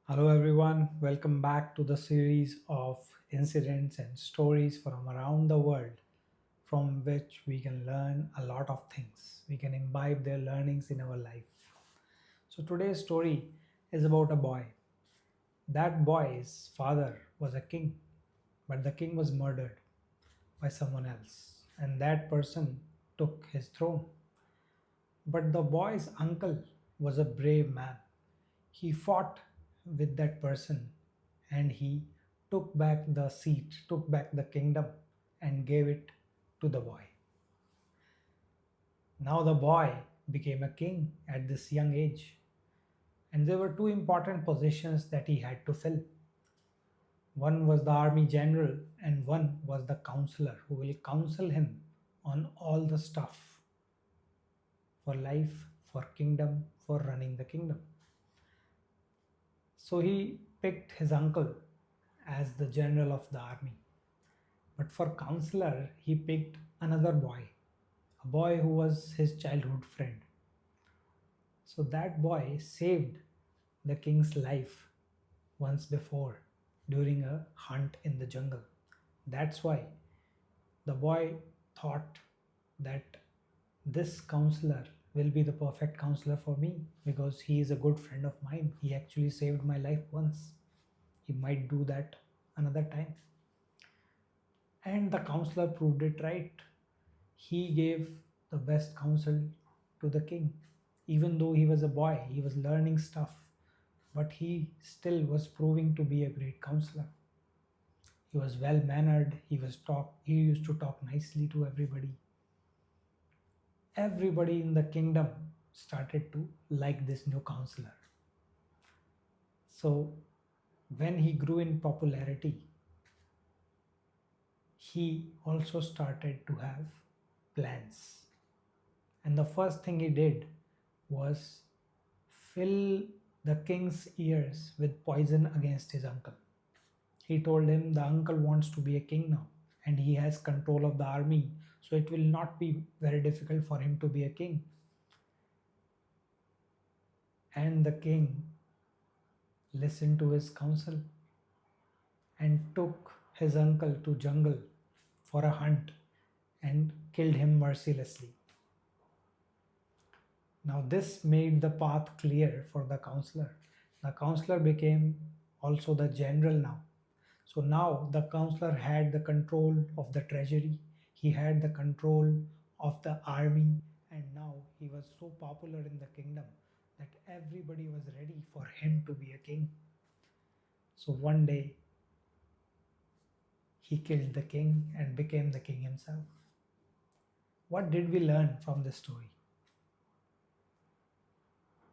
Hello, everyone. Welcome back to the series of incidents and stories from around the world from which we can learn a lot of things. We can imbibe their learnings in our life. So, today's story is about a boy. That boy's father was a king, but the king was murdered by someone else, and that person took his throne. But the boy's uncle was a brave man. He fought with that person and he took back the seat, took back the kingdom, and gave it to the boy. Now the boy became a king at this young age, and there were two important positions that he had to fill. One was the army general, and one was the counselor who will counsel him on all the stuff for life, for kingdom, for running the kingdom. So he picked his uncle as the general of the army. But for counselor, he picked another boy, a boy who was his childhood friend. So that boy saved the king's life once before during a hunt in the jungle. That's why the boy thought that this counselor will be the perfect counselor for me because he is a good friend of mine. He actually saved my life once. He might do that another time. And the counselor proved it right. He gave the best counsel to the king. Even though he was a boy, he was learning stuff, but he still was proving to be a great counselor. He was well mannered, he used to talk nicely to everybody. Everybody in the kingdom started to like this new counselor. So when he grew in popularity, he also started to have plans. And the first thing he did was fill the king's ears with poison against his uncle. He told him the uncle wants to be a king now and he has control of the army, so it will not be very difficult for him to be a king. And the king listened to his counsel and took his uncle to jungle for a hunt and killed him mercilessly. Now, this made the path clear for the counselor. The counselor became also the general now. So now the counselor had the control of the treasury, he had the control of the army, and now he was so popular in the kingdom that everybody was ready for him to be a king. So one day he killed the king and became the king himself. What did we learn from this story?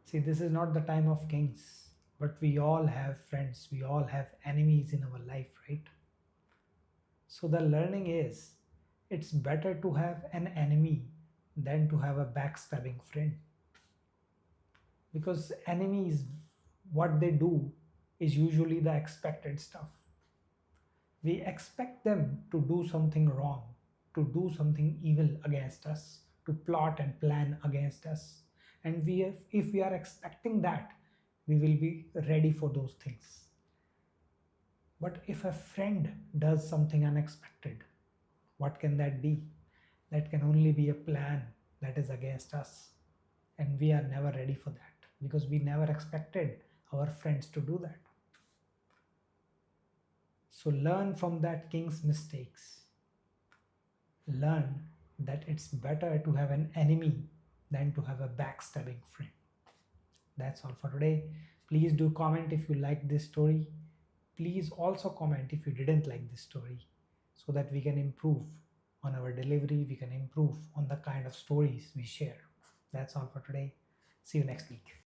See, this is not the time of kings, but we all have friends, we all have enemies in our life, right? So the learning is it's better to have an enemy than to have a backstabbing friend. Because enemies, what they do is usually the expected stuff. We expect them to do something wrong, to do something evil against us, to plot and plan against us. And if we are expecting that, we will be ready for those things. But if a friend does something unexpected, what can that be? That can only be a plan that is against us. And we are never ready for that because we never expected our friends to do that. So learn from that king's mistakes. Learn that it's better to have an enemy than to have a backstabbing friend. That's all for today. Please do comment if you liked this story. Please also comment if you didn't like this story so that we can improve on our delivery, we can improve on the kind of stories we share. That's all for today. See you next week.